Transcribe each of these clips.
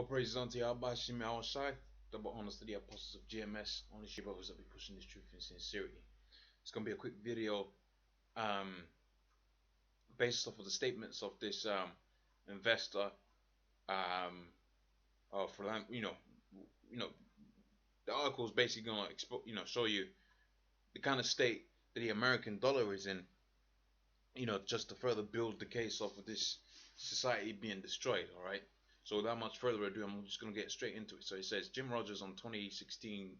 All praises unto Yahweh Shemi Awashai, double honors to the apostles of GMS, only she brothers that be pushing this truth in sincerity. It's gonna be a quick video, um, based off of the statements of this investor, um, for the article is basically gonna show you the kind of state that the American dollar is in, just to further build the case of this society being destroyed. All right. So without much further ado, I'm just gonna get straight into it. So it says Jim Rodgers on 2016.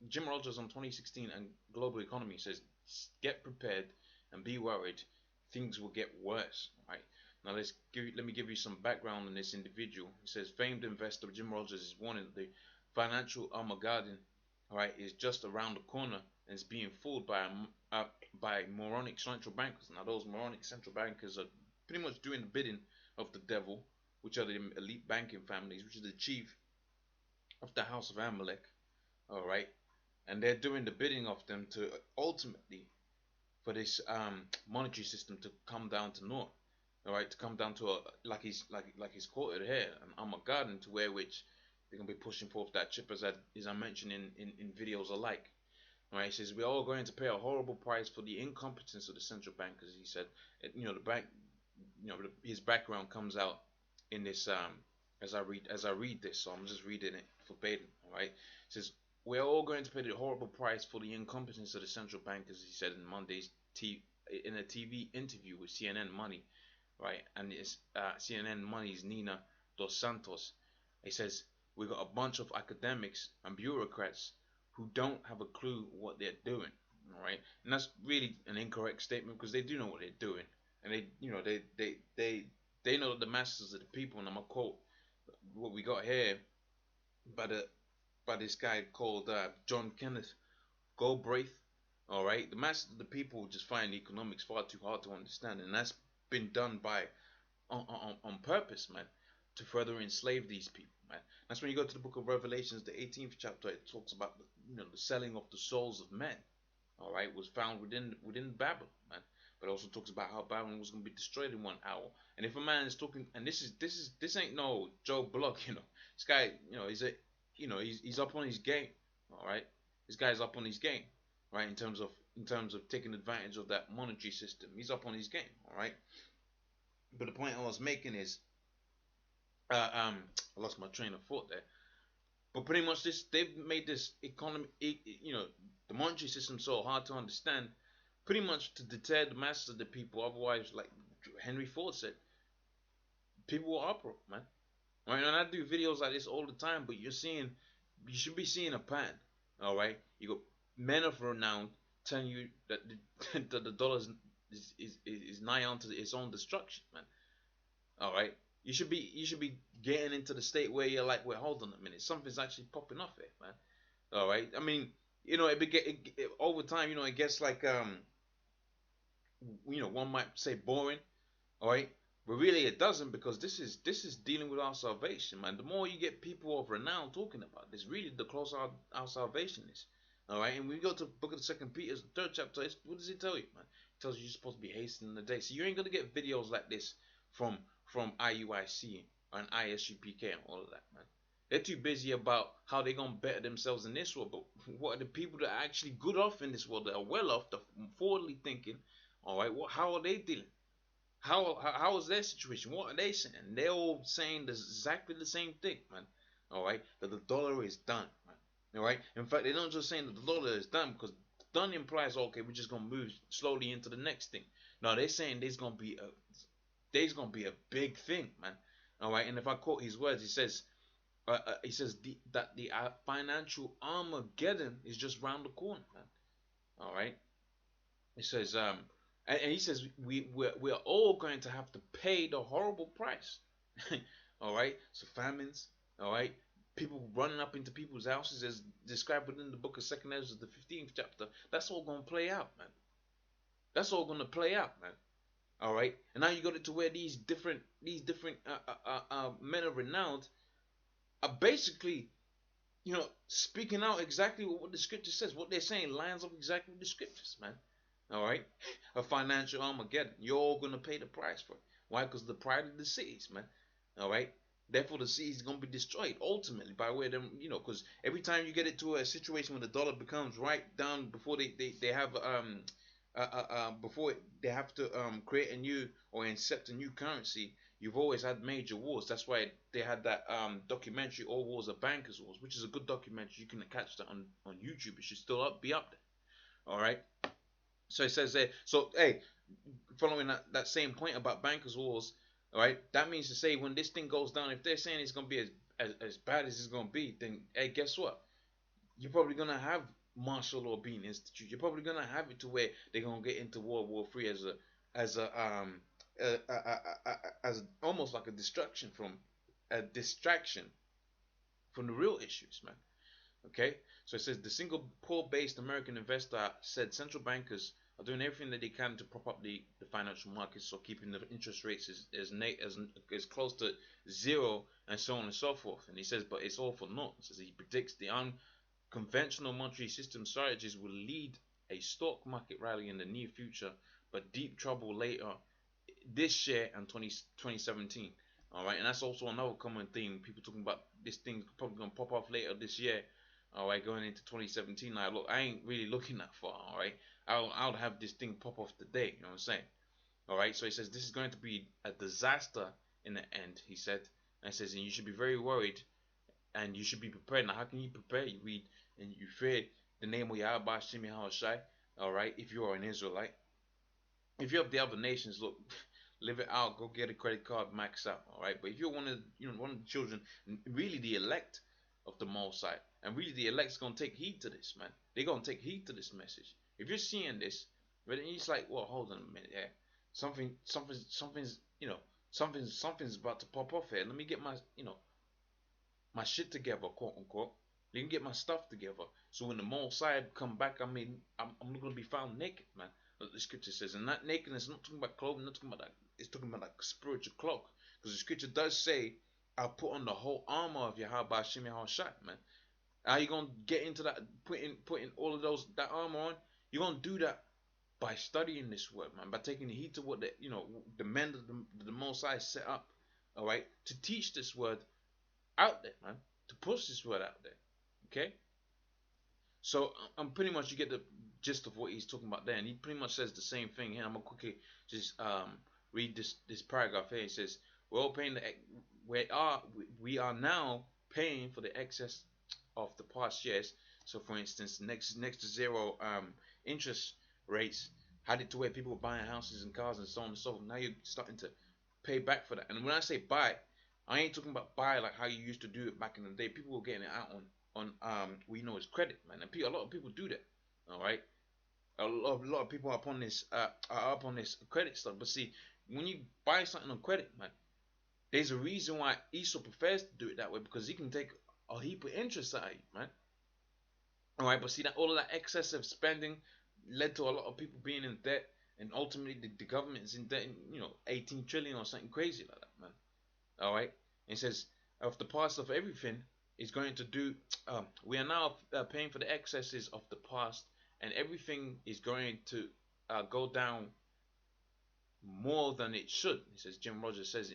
Jim Rodgers on 2016 and global economy says, get prepared and be worried. Things will get worse. All right. Now let me give you some background on this individual. He says famed investor Jim Rodgers is warning that the financial Armageddon, all right, is just around the corner and is being fooled by moronic central bankers. Now those moronic central bankers are pretty much doing the bidding of the devil, which are the elite banking families, which is the chief of the house of Amalek, all right, and they're doing the bidding of them to ultimately for this monetary system to come down to naught, all right, to come down to like he's quoted here, an Armageddon, to where which they're gonna be pushing forth that chip as I mentioned in videos alike. All right, he says we're all going to pay a horrible price for the incompetence of the central bankers. He said, the bank, his background comes out in this as I read this, so I'm just reading it verbatim. All right, it says we're all going to pay the horrible price for the incompetence of the central bankers. He said in a TV interview with CNN Money, right, and it's CNN Money's Nina Dos Santos. He says we got a bunch of academics and bureaucrats who don't have a clue what they're doing. All right, and that's really an incorrect statement because they do know what they're doing, and they know the masses of the people. And I'm gonna quote what we got here by this guy called John Kenneth Galbraith. All right, the masses of the people just find economics far too hard to understand, and that's been done by on purpose, man, to further enslave these people, man. That's when you go to the book of Revelations, the 18th chapter. It talks about the selling of the souls of men. All right, was found within Babylon, man. But it also talks about how Babylon was going to be destroyed in 1 hour. And if a man is talking, and this ain't no Joe Block, this guy, he's up on his game. All right, this guy's up on his game, right? In terms of taking advantage of that monetary system, he's up on his game. All right. But the point I was making is, I lost my train of thought there. But pretty much they've made this economy, the monetary system so hard to understand, pretty much to deter the masses of the people. Otherwise, like Henry Ford said, people will operate, man. Right? And I do videos like this all the time, but you should be seeing a pattern. All right, you got men of renown telling you that the dollar is nigh onto its own destruction, man. All right, you should be getting into the state where you're like, wait, hold on a minute, something's actually popping off here, man. All right, I mean, over time, it gets like one might say boring, all right, but really it doesn't, because this is dealing with our salvation, man. The more you get people of renown talking about this, really the closer our salvation is. All right, and we go to the book of the 2nd Peter, the 3rd chapter. What does it tell you, man? It tells you you're supposed to be hastening the day. So you ain't gonna get videos like this from IUIC and ISUPK and all of that, man. They're too busy about how they're gonna better themselves in this world. But what are the people that are actually good off in this world, that are well off, that are forwardly thinking? All right, how are they dealing? How is their situation? What are they saying? They're all saying exactly the same thing, man. All right, that the dollar is done, man. All right. In fact, they're not just saying that the dollar is done, because done implies, okay, we're just gonna move slowly into the next thing. No, they're saying there's gonna be a big thing, man. All right. And if I quote his words, he says that the financial Armageddon is just round the corner, man. All right. He says and he says we're all going to have to pay the horrible price. All right. So famines. All right. People running up into people's houses, as described within the book of 2nd Ezra, the 15th chapter. That's all gonna play out, man. That's all gonna play out, man. All right. And now you got it to where these different men of renown are basically, speaking out exactly what the scripture says. What they're saying lines up exactly with the scriptures, man. All right. A financial Armageddon. You're all gonna pay the price for it. Why? Because the pride of the cities, man. All right. Therefore, the city is going to be destroyed ultimately by way of them, because every time you get it to a situation where the dollar becomes right down before they have before they have to create a new or incept a new currency, you've always had major wars. That's why they had that documentary, All Wars Are Bankers Wars, which is a good documentary. You can catch that on YouTube. It should still be up there. All right. So it says there. So hey, following that same point about bankers wars, all right, that means to say when this thing goes down, if they're saying it's gonna be as bad as it's gonna be, then hey, guess what? You're probably gonna have martial law being instituted. You're probably gonna have it to where they're gonna get into World War III as a as almost like a distraction from the real issues, man. Okay, so it says the Singapore-based American investor said central bankers are doing everything that they can to prop up the financial markets, so keeping the interest rates as close to zero and so on and so forth. And he says, but it's all for naught. He says he predicts the unconventional monetary system strategies will lead a stock market rally in the near future, but deep trouble later this year and 2017. All right, and that's also another common theme. People talking about this thing's probably gonna pop off later this year. All right, going into 2017. Now, look, I ain't really looking that far. All right, I'll have this thing pop off today. You know what I'm saying? All right, so he says this is going to be a disaster in the end. He said, and he says, and you should be very worried, and you should be prepared. Now, how can you prepare? You read and you fear the name of Yahweh Shimi Hawashai. All right, if you are an Israelite, if you're of the other nations, look. Live it out. Go get a credit card, max out. All right. But if you're one of the children, really the elect of the Most High, and really the elect's gonna take heed to this, man. They're gonna take heed to this message. If you're seeing this, but it's like, well, hold on a minute, yeah, something's about to pop off here. Let me get my shit together, quote unquote. Let me get my stuff together. So when the Most High come back, I'm not gonna be found naked, man. The scripture says, and that nakedness is not talking about clothing, not talking about that. It's talking about like a spiritual cloak, because the scripture does say, "I'll put on the whole armor of Yahweh Shem Yahushai." Man, how you gonna get into that? Putting all of that armor on? You're gonna do that by studying this word, man. By taking the heed to what the men of the Most High set up, all right, to teach this word out there, man, to push this word out there. Okay. So I'm pretty much, you get the gist of what he's talking about there, and he pretty much says the same thing here. I'm gonna quickly just read this paragraph here. He says, "We're all paying we are now paying for the excess of the past years." So, for instance, next to zero interest rates had it to where people were buying houses and cars and so on and so forth. Now you're starting to pay back for that. And when I say buy, I ain't talking about buy like how you used to do it back in the day. People were getting it out on we know it's credit, man, and a lot of people do that. All right, a lot of people are up on this credit stuff. But see, when you buy something on credit, man, there's a reason why Esau prefers to do it that way, because he can take a heap of interest out of you, man. All right, but see that all of that excessive spending led to a lot of people being in debt, and ultimately the government is in debt, 18 trillion or something crazy like that, man. All right, and it says of the past of everything is going to do. We are now paying for the excesses of the past, and everything is going to go down more than it should. He says, Jim Rogers says,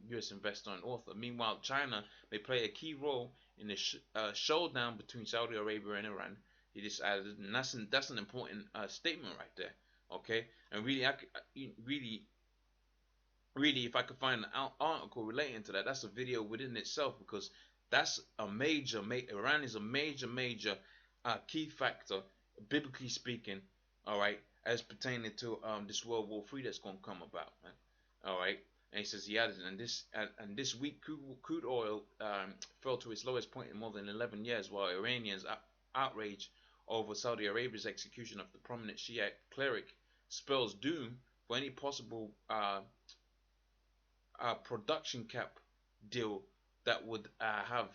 U.S. investor and author. Meanwhile, China may play a key role in the showdown between Saudi Arabia and Iran. He just added, and that's an important statement right there. Okay, and really, really, if I could find an article relating to that, that's a video within itself, because that's a major, Iran is a major key factor, biblically speaking, all right, as pertaining to this World War III that's going to come about, man. All right, and he says he added, and this week crude oil fell to its lowest point in more than 11 years, while Iranians outrage over Saudi Arabia's execution of the prominent Shiite cleric spells doom for any possible production cap deal that would have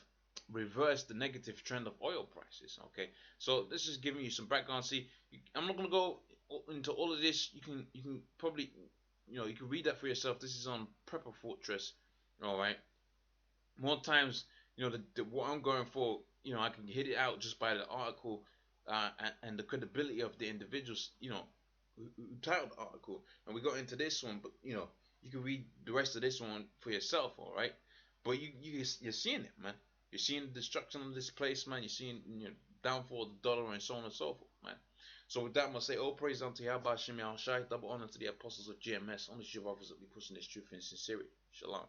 reversed the negative trend of oil prices. Okay, so this is giving you some background. See, I'm not going to go into all of this. You can probably, you can read that for yourself. This is on Prepper Fortress. All right, more times, what I'm going for, I can hit it out just by the article and the credibility of the individuals, who titled the article, and we got into this one, but you can read the rest of this one for yourself. All right, But you're seeing it, man. You're seeing the destruction of this place, man. You're seeing, downfall of the dollar and so on and so forth, man. So with that, I'm gonna say all praise unto Yahweh Shem Shai, double honor to the apostles of GMS, on the Jehovah's that be pushing this truth in sincerity. Shalom.